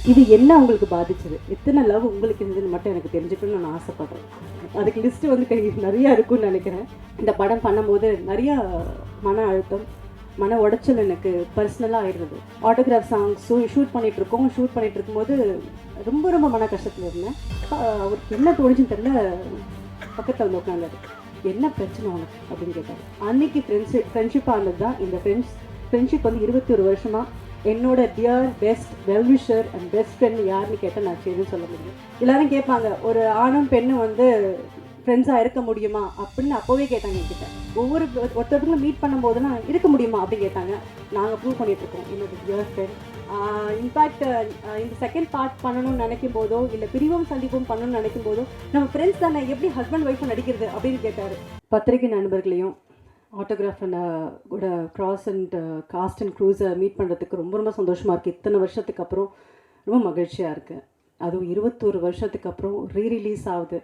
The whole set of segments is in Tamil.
இது என்ன உங்களுக்கு பாதிச்சது, எத்தனை லவ் உங்களுக்கு இருந்ததுன்னு மட்டும் எனக்கு தெரிஞ்சுக்கணும்னு நான் ஆசைப்படுறேன். அதுக்கு லிஸ்ட்டு வந்து நிறையா இருக்குன்னு நினைக்கிறேன். இந்த படம் பண்ணும்போது நிறையா மன அழுத்தம், மன உடைச்சல் எனக்கு பர்சனலாக ஆயிடுறது. ஆட்டோகிராஃப் சாங்ஸ் ஷூட் பண்ணிகிட்ருக்கோம். ஷூட் பண்ணிகிட்டு இருக்கும்போது ரொம்ப ரொம்ப மன கஷ்டத்தில் இருந்தேன். அவருக்கு என்ன தோணுச்சுன்னு தெரியல, பக்கத்தில் வந்து உட்காந்தாரு. என்ன பிரச்சனை உனக்கு அப்படின்னு கேட்டார். அன்னைக்கு ஃப்ரெண்ட்ஷிப்பாக இருந்தது தான் இந்த ஃப்ரெண்ட்ஷிப் வந்து 21 வருஷமாக என்னோட dear best well-wisher and best friend யாருன்னு கேட்டால் நான் சரின்னு சொல்ல முடியும். எல்லோரும் கேட்பாங்க, ஒரு ஆணும் பெண்ணும் வந்து ஃப்ரெண்ட்ஸாக இருக்க முடியுமா அப்படின்னு அப்போவே கேட்டாங்க என்கிட்ட. ஒருத்தருக்கும் மீட் பண்ணும்போதுலாம் இருக்க முடியுமா அப்படின்னு கேட்டாங்க. நாங்கள் ப்ரூவ் பண்ணிகிட்ருக்கோம் என்னோட டியர் ஃப்ரெண்ட். இன்ஃபேக்ட் இந்த செகண்ட் பார்ட் பண்ணணும்னு நினைக்கும் போதோ இல்லை பிரிவும் சந்திப்பும் பண்ணணும்னு நினைக்கும் போதோ நம்ம ஃப்ரெண்ட்ஸ் தானே, எப்படி ஹஸ்பண்ட் ஒய்ஃபும் நடிக்கிறது அப்படின்னு கேட்டார். பத்திரிகை நண்பர்களையும் ஆட்டோகிராஃப் கூட காஸ்ட் அண்ட் க்ரூஸை மீட் பண்ணுறதுக்கு ரொம்ப ரொம்ப சந்தோஷமாக இருக்குது. இத்தனை வருஷத்துக்கு அப்புறம் ரொம்ப மகிழ்ச்சியாக இருக்குது. அதுவும் 21 வருஷத்துக்கு அப்புறம் ரீரிலீஸ் ஆகுது.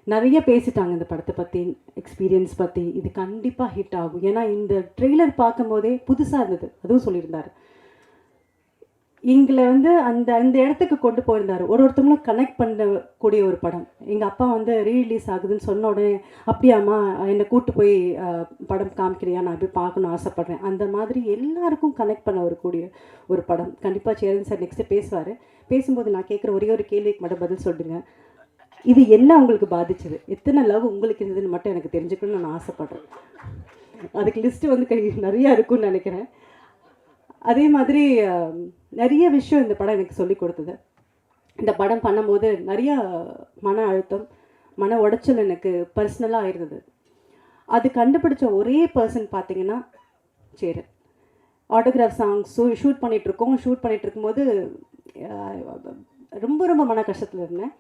நிறைய பேசிட்டாங்க இந்த படத்தை பற்றி, எக்ஸ்பீரியன்ஸ் பற்றி. இது கண்டிப்பாக ஹிட் ஆகும். ஏன்னா இந்த ட்ரெய்லர் பார்க்கும்போதே புதுசாக இருந்தது. அதுவும் சொல்லியிருந்தார். எங்களை வந்து அந்த இடத்துக்கு கொண்டு போயிருந்தார். ஒருத்தவங்களும் கனெக்ட் பண்ணக்கூடிய ஒரு படம். எங்கள் அப்பா வந்து ரீரிலீஸ் ஆகுதுன்னு சொன்ன உடனே, அப்படியாம்மா என்னை கூப்பிட்டு போய் படம் காமிக்கிறியா, நான் போய் பார்க்கணுன்னு ஆசைப்பட்றேன். அந்த மாதிரி எல்லாருக்கும் கனெக்ட் பண்ண வரக்கூடிய ஒரு படம். கண்டிப்பாக சேரன் சார் நெக்ஸ்ட்டு பேசுவார். பேசும்போது நான் கேட்குற ஒரே ஒரு கேள்விக்கு மட்டும் பதில் சொல்லுங்க. இது என்ன உங்களுக்கு பாதிச்சது, எத்தனை லவ் உங்களுக்கு இருந்ததுன்னு மட்டும் எனக்கு தெரிஞ்சுக்கணும்னு நான் ஆசைப்பட்றேன். அதுக்கு லிஸ்ட்டு வந்து நிறையா இருக்குன்னு நினைக்கிறேன். அதே மாதிரி நிறைய விஷயம் இந்த படம் எனக்கு சொல்லி கொடுத்தது. இந்த படம் பண்ணும்போது நிறையா மன அழுத்தம், மன உடைச்சல் எனக்கு பர்சனலாக ஆயிருந்தது. அது கண்டுபிடிச்ச ஒரே பர்சன் பார்த்தீங்கன்னா சேரன். ஆட்டோகிராஃப் சாங்ஸ் ஷூட் பண்ணிகிட்ருக்கோம். ஷூட் பண்ணிகிட்டு இருக்கும்போது ரொம்ப ரொம்ப மன கஷ்டத்தில் இருந்தேன்.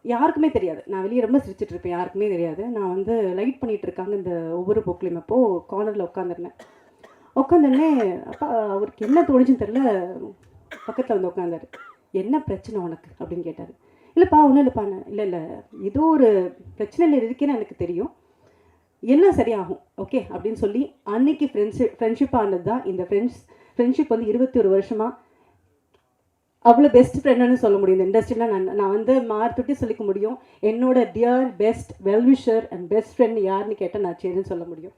யாருக்குமே தெரியாது, நான் வெளியே ரொம்ப சிரிச்சிட்ருப்பேன், யாருக்குமே தெரியாது. நான் வந்து லைட் பண்ணிகிட்ருக்காங்க இந்த ஒவ்வொரு புக்லேயும். அப்போது கார்னரில் உட்காந்துருந்தேன். உட்காந்தோடனே அப்பா அவருக்கு என்ன தோணுச்சுன்னு தெரில, பக்கத்தில் வந்து உட்காந்தாரு. என்ன பிரச்சனை உனக்கு அப்படின்னு கேட்டார். இல்லைப்பா ஒன்றும் இல்லைப்பா. இல்லை ஏதோ ஒரு பிரச்சனையில் இருக்கேன்னு எனக்கு தெரியும், எல்லாம் சரியாகும் ஓகே அப்படின்னு சொல்லி அன்னைக்கு ஃப்ரெண்ட்ஷிப்பாக இருந்தது தான் இந்த ஃப்ரெண்ட்ஷிப் வந்து 21 வருஷமாக அவ்வளோ பெஸ்ட் ஃப்ரெண்டுன்னு சொல்ல முடியும். இந்த இண்டஸ்ட்ரியில் நான் வந்து மார்த்துட்டி சொல்லிக்க முடியும். என்னோட dear best well-wisher and best friend யாருன்னு கேட்டால் நான் சரின்னு சொல்ல முடியும்.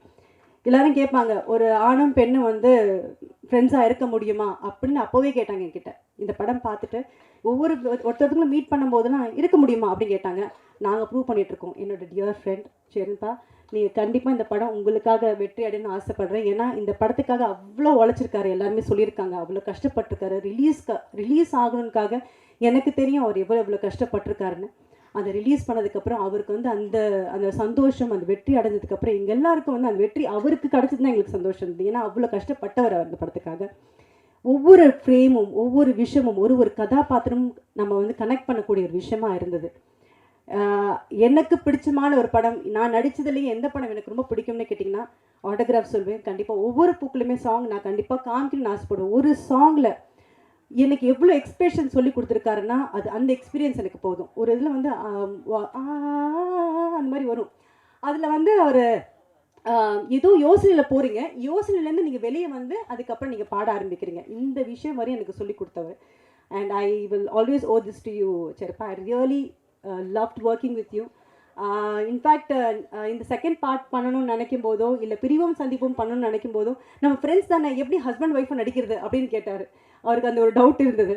எல்லோரும் கேட்பாங்க, ஒரு ஆணும் பெண்ணும் வந்து ஃப்ரெண்ட்ஸாக இருக்க முடியுமா அப்படின்னு அப்போவே கேட்டாங்க என்கிட்ட. இந்த படம் பார்த்துட்டு ஒருத்தருக்கும் மீட் பண்ணும்போதெல்லாம் இருக்க முடியுமா அப்படின்னு கேட்டாங்க. நாங்கள் ப்ரூவ் பண்ணிகிட்ருக்கோம் என்னோட டியர் ஃப்ரெண்ட் சரிப்பா, நீங்கள் கண்டிப்பாக இந்த படம் உங்களுக்காக வெற்றி அடையணும்னு ஆசைப்பட்றேன். ஏன்னா இந்த படத்துக்காக அவ்வளோ உழைச்சிருக்காரு, எல்லாருமே சொல்லியிருக்காங்க, அவ்வளோ கஷ்டப்பட்டிருக்காரு. ரிலீஸ் ஆகணுக்காக எனக்கு தெரியும் அவர் எவ்வளோ கஷ்டப்பட்டிருக்காருன்னு. அதை ரிலீஸ் பண்ணதுக்கப்புறம் அவருக்கு வந்து அந்த சந்தோஷம், அந்த வெற்றி அடைஞ்சதுக்கப்புறம் எங்கள் எல்லாருக்கும் வந்து அந்த வெற்றி அவருக்கு கிடச்சது தான் எங்களுக்கு சந்தோஷம் இருந்தது. ஏன்னா அவ்வளோ கஷ்டப்பட்டவர் அந்த படத்துக்காக. ஒவ்வொரு ஃப்ரேமும் ஒவ்வொரு விஷயமும் ஒரு கதாபாத்திரமும் நம்ம வந்து கனெக்ட் பண்ணக்கூடிய ஒரு விஷயமா இருந்தது. எனக்கு பிடிச்சமான ஒரு படம், நான் நடித்ததுலேயே எந்த படம் எனக்கு ரொம்ப பிடிக்கும்னு கேட்டிங்கன்னா ஆட்டோகிராஃப் சொல்வேன். கண்டிப்பாக ஒவ்வொரு பூக்குலையுமே சாங் நான் கண்டிப்பாக காமிக்கணும்னு ஆசைப்படுவேன். ஒரு சாங்கில் எனக்கு எவ்வளோ எக்ஸ்பிரஷன் சொல்லி கொடுத்துருக்காருன்னா அந்த எக்ஸ்பீரியன்ஸ் எனக்கு போதும். ஒரு இதில் வந்து அந்த மாதிரி வரும். அதில் வந்து அவர் ஏதோ யோசனையில் போகிறீங்க, யோசனையிலேருந்து நீங்கள் வெளியே வந்து அதுக்கப்புறம் நீங்கள் பாட ஆரம்பிக்கிறீங்க. இந்த விஷயம் வரையும் எனக்கு சொல்லி கொடுத்தவர். And I will always owe this to you சரிப்பா. I really loved working with you. In fact இந்த செகண்ட் பார்ட் பண்ணணும்னு நினைக்கும் போதோ இல்லை பிரிவும் சந்திப்பும் பண்ணணும்னு நினைக்கும் போதோ நம்ம ஃப்ரெண்ட்ஸ் தானே, எப்படி ஹஸ்பண்ட் ஒய்ஃபும் நடிக்கிறது அப்படின்னு கேட்டார். அவருக்கு அந்த ஒரு டவுட் இருந்தது.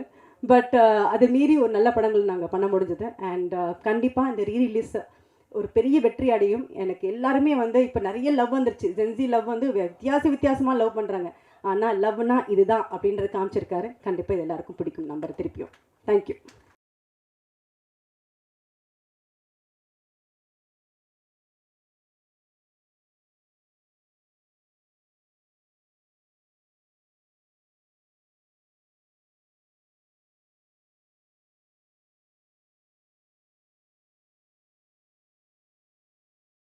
பட் அதை மீறி ஒரு நல்ல படங்கள் நாங்கள் பண்ண முடிஞ்சது. அண்ட் கண்டிப்பாக இந்த ரீரிலீஸ் ஒரு பெரிய வெற்றி அடையும். எனக்கு எல்லாருமே வந்து இப்போ நிறைய லவ் வந்துருச்சு. ஜென்சி லவ் வந்து வித்தியாசமாக லவ் பண்ணுறாங்க. ஆனால் லவ்னா இதுதான் அப்படின்றது காமிச்சிருக்காரு. கண்டிப்பாக இது எல்லாருக்கும் பிடிக்கும் நம்பர் திருப்பியும். தேங்க்யூ.